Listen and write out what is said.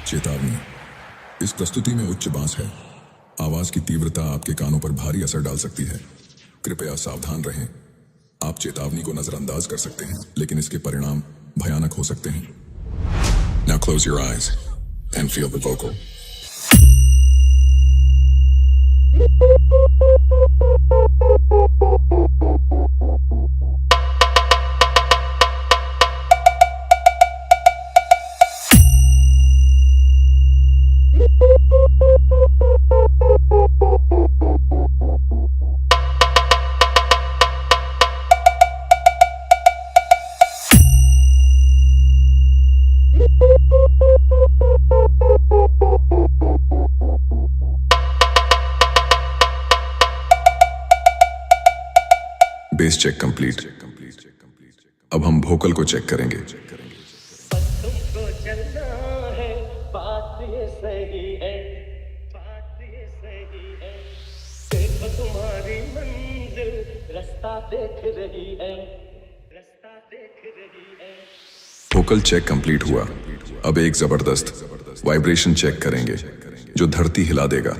चेतावनी, इस प्रस्तुति में उच्च बांस है। आवाज की तीव्रता आपके कानों पर भारी असर डाल सकती है। कृपया सावधान रहें। आप चेतावनी को नजरअंदाज कर सकते हैं, लेकिन इसके परिणाम भयानक हो सकते हैं। Now close your eyes and feel the vocal. Base check complete. अब हम वोकल को चेक करेंगे। तुमको चलना है, बात ये सही है, बात ये सही है। देखो तुम्हारी मंजिल रास्ता देख रही है, रास्ता देख रही है। वोकल चेक कंप्लीट हुआ। अब एक जबरदस्त वाइब्रेशन चेक करेंगे जो धरती हिला देगा।